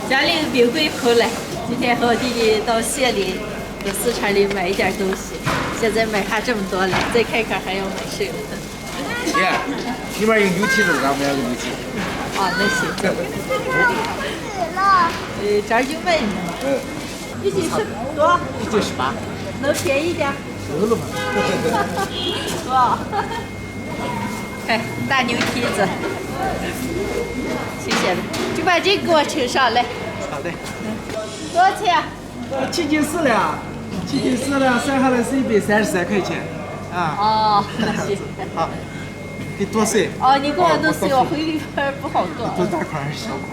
家里冰柜空了，今天和我弟弟到县里、到四川里买一点东西，现在买下这么多了，再看看还要买什么。姐，里面有牛蹄子，俺买个牛蹄。啊，那行。这儿就卖呢。一斤是多1斤18，能便宜点？够了吗？哇！看大牛蹄子，谢谢了，就把这给我称上来。好的。多少钱7斤4两，7斤4两，算下来是133块钱。啊。哦，那行。好，给剁碎。哦，你给我都碎，我回里边不好剁。剁大块还是小块？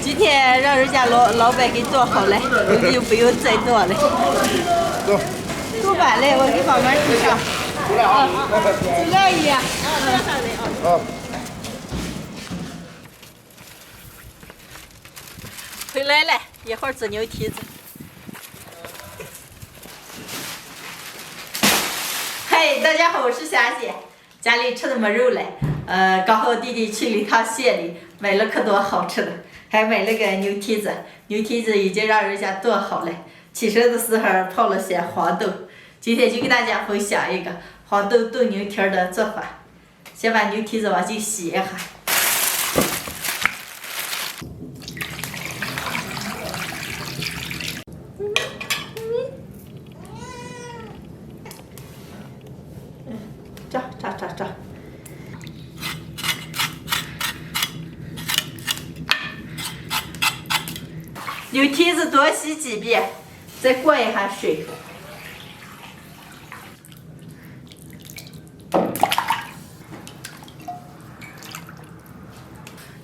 今天让人家老板给剁好了，我们就不用再剁了。走。剁完了，我给慢慢煮上。啊，就这一样。好。回来了，一会儿做牛蹄子。嗨，大家好，我是霞姐。家里吃的没肉了，刚好弟弟去了一趟县里，买了可多好吃的，还买了个牛蹄子。牛蹄子已经让人家剁好了，起身的时候泡了些黄豆。今天就给大家分享一个黄豆炖牛蹄的做法。先把牛蹄子往进洗一下。这。牛蹄子多洗几遍，再过一下水。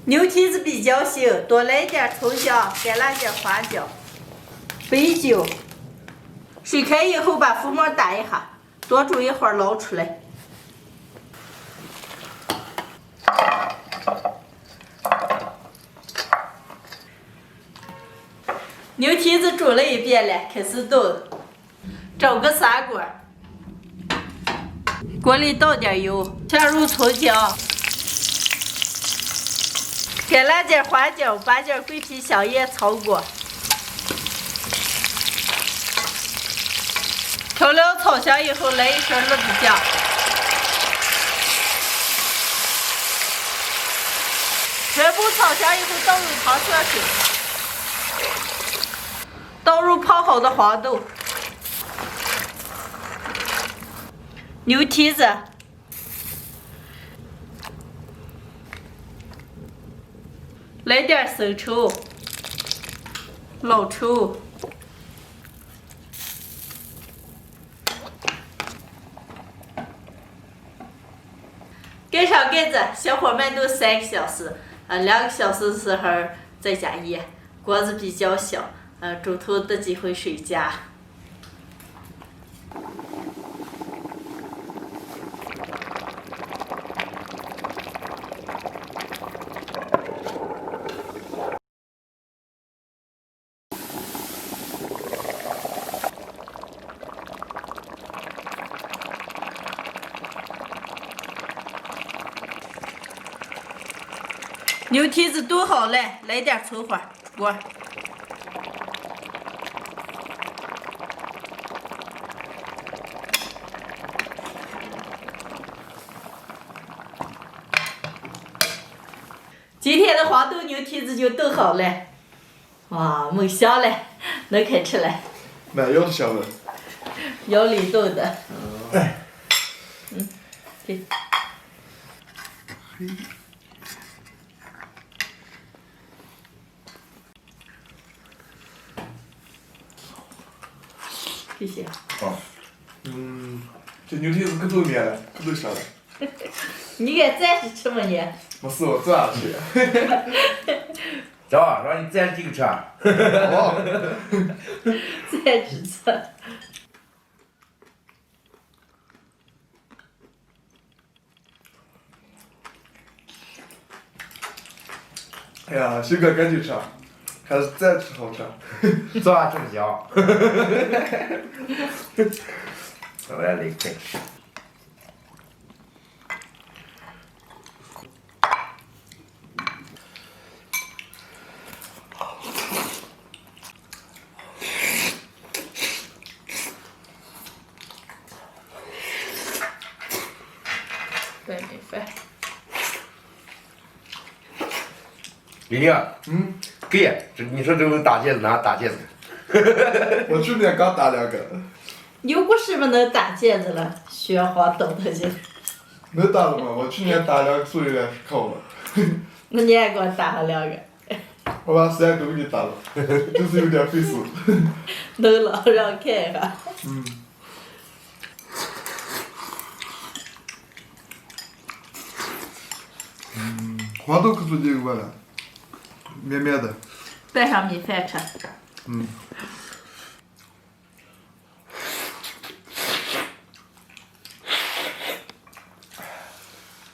牛蹄子比较腥，多来点葱姜、干辣椒、花椒、白酒。水开以后把浮沫打一下，多煮一会儿捞出来。牛蹄子煮了一遍了，开始炖。找个砂锅，锅里倒点油，下入葱姜、干辣椒、花椒、八角、桂皮、香叶、草果。调料炒香以后，来一勺辣子酱。全部炒香以后，倒入糖色水。倒入泡好的黄豆、牛蹄子、来点生抽、老抽、盖上盖子，小火慢炖3个小时。2个小时的时候再加盐，锅子比较小。中途得几回水加。牛蹄子炖好了，来点葱花锅。今天的黄豆牛蹄子就炖好了，哇，猛香嘞，能开吃了。蛮要香的。窑里炖的。给。谢谢。好。这牛蹄子可都面了，可都香了。你给暂时吃吗你？没事，我这样吃。走，让你暂时几个吃。好。暂时吃。哎呀，鑫哥赶紧吃，还是再吃好吃。走啊，这么香。我也来开吃。玲玲啊，嗯，给呀，你说这个大戒指哪大戒指？我去年刚打2个，又不是不能打戒指了，雪花豆豆去。能打了吗？我去年打2个手链是扣了，那你还给我打了2个，我把3个都给打了，就是有点费手。能了让我看一下。嗯。黄豆可出这个味了，绵绵的。带上米饭吃。嗯。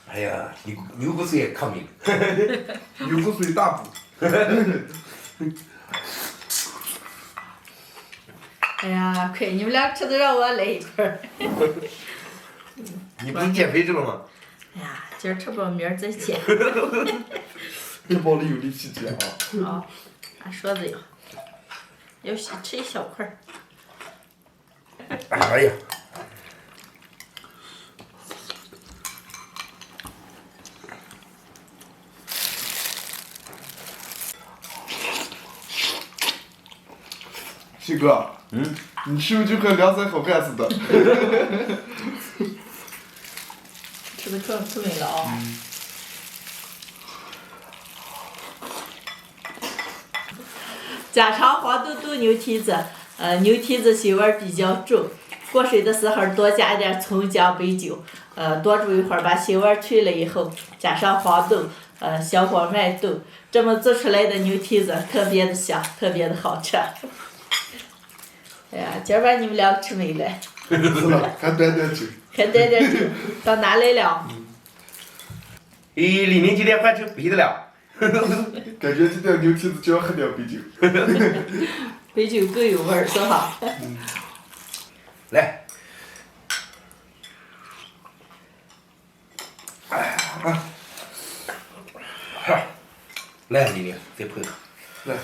哎呀，牛骨髓抗命。牛骨髓大补。哎呀，亏你们俩吃的让我来一块儿。你不是减肥去了吗？哎呀，今儿吃饱，明儿再减。吃饱了有力气减啊。啊，俺说子要吃一小块儿。哎呀。鑫哥，嗯，你吃不就和2、3好汉似的？吃的可出味了啊！加上黄豆豆牛蹄子，牛蹄子腥味比较重，过水的时候多加点葱姜白酒，多煮一会儿把腥味去了以后，加上黄豆，小火慢炖，这么做出来的牛蹄子特别的香，特别的好吃。哎呀，今儿把你们俩吃没了。是了，还短点酒。还带点酒，到哪来了？李宁今天快去背的了。感觉今天牛蹄子就要喝点白酒。白酒更有味儿，是吧？来。来，李宁，再碰。来。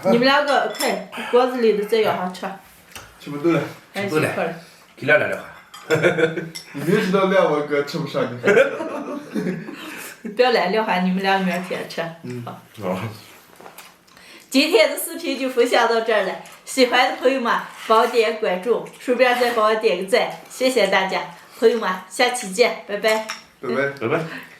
你们两个快，锅子里的再舀上吃。吃不动了。赶紧快了。给亮亮哈。你明知道亮我哥吃不上，你还。不要来聊话，你们俩明天吃。好。今天的视频就分享到这儿了，喜欢的朋友们帮我点关注，顺便再帮我点个赞，谢谢大家，朋友们，下期见，拜拜。拜拜。拜拜。